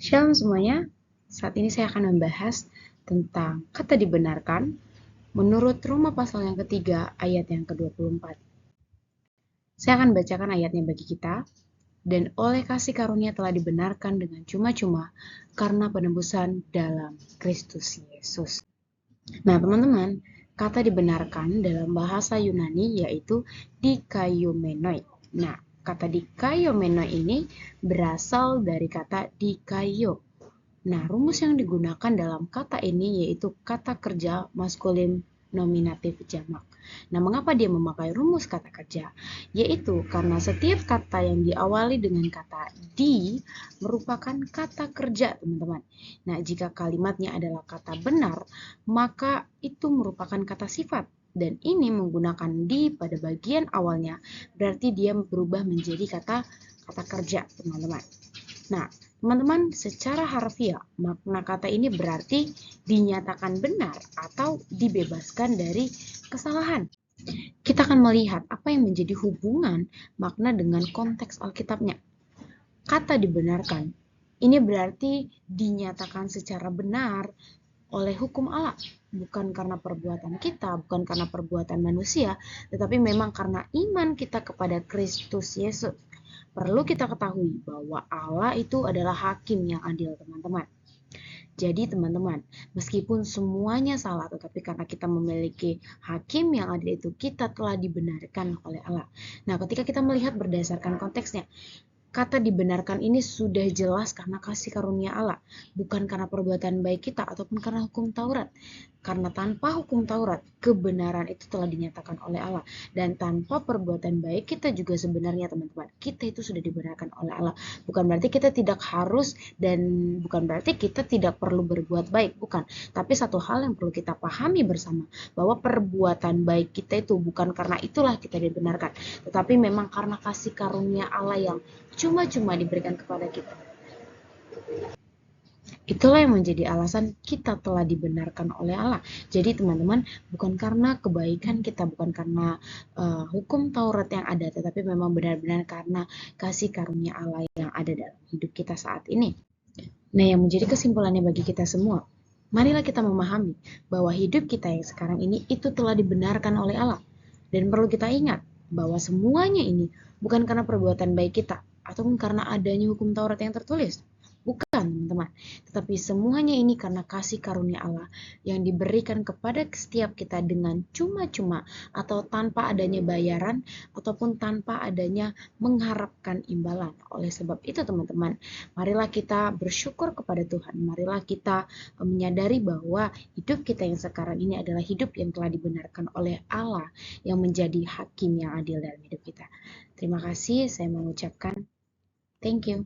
Shalom semuanya, saat ini saya akan membahas tentang kata dibenarkan menurut Roma pasal yang ketiga ayat yang ke-24. Saya akan bacakan ayatnya bagi kita. Dan oleh kasih karunia telah dibenarkan dengan cuma-cuma karena penebusan dalam Kristus Yesus. Nah teman-teman, kata dibenarkan dalam bahasa Yunani yaitu dikaiomenoi. Nah, kata dikaiomenoi ini berasal dari kata dikaio. Nah, rumus yang digunakan dalam kata ini yaitu kata kerja maskulin nominatif jamak. Nah, mengapa dia memakai rumus kata kerja? Yaitu karena setiap kata yang diawali dengan kata di merupakan kata kerja, teman-teman. Nah, jika kalimatnya adalah kata benar, maka itu merupakan kata sifat. Dan ini menggunakan di pada bagian awalnya, berarti dia berubah menjadi kata kerja, teman-teman. Nah, teman-teman, secara harfiah, makna kata ini berarti dinyatakan benar atau dibebaskan dari kesalahan. Kita akan melihat apa yang menjadi hubungan makna dengan konteks Alkitabnya. Kata dibenarkan, ini berarti dinyatakan secara benar oleh hukum Allah. Bukan karena perbuatan kita, bukan karena perbuatan manusia, tetapi memang karena iman kita kepada Kristus Yesus. Perlu kita ketahui bahwa Allah itu adalah hakim yang adil, teman-teman. Jadi teman-teman, meskipun semuanya salah, tetapi karena kita memiliki hakim yang adil itu, kita telah dibenarkan oleh Allah. Nah, ketika kita melihat berdasarkan konteksnya, kata dibenarkan ini sudah jelas karena kasih karunia Allah, bukan karena perbuatan baik kita ataupun karena hukum Taurat. Karena tanpa hukum Taurat, kebenaran itu telah dinyatakan oleh Allah. Dan tanpa perbuatan baik kita juga sebenarnya, teman-teman, kita itu sudah dibenarkan oleh Allah. Bukan berarti kita tidak harus dan bukan berarti kita tidak perlu berbuat baik, bukan. Tapi satu hal yang perlu kita pahami bersama, bahwa perbuatan baik kita itu bukan karena itulah kita dibenarkan, tetapi memang karena kasih karunia Allah yang cuma-cuma diberikan kepada kita. Itulah yang menjadi alasan kita telah dibenarkan oleh Allah. Jadi teman-teman, bukan karena kebaikan kita, bukan karena hukum Taurat yang ada, tetapi memang benar-benar karena kasih karunia Allah yang ada dalam hidup kita saat ini. Nah, yang menjadi kesimpulannya bagi kita semua, marilah kita memahami bahwa hidup kita yang sekarang ini itu telah dibenarkan oleh Allah. Dan perlu kita ingat bahwa semuanya ini bukan karena perbuatan baik kita ataupun karena adanya hukum Taurat yang tertulis. Bukan, teman-teman. Tetapi semuanya ini karena kasih karunia Allah yang diberikan kepada setiap kita dengan cuma-cuma atau tanpa adanya bayaran ataupun tanpa adanya mengharapkan imbalan. Oleh sebab itu, teman-teman, marilah kita bersyukur kepada Tuhan. Marilah kita menyadari bahwa hidup kita yang sekarang ini adalah hidup yang telah dibenarkan oleh Allah yang menjadi hakim yang adil dalam hidup kita. Terima kasih, saya mengucapkan thank you.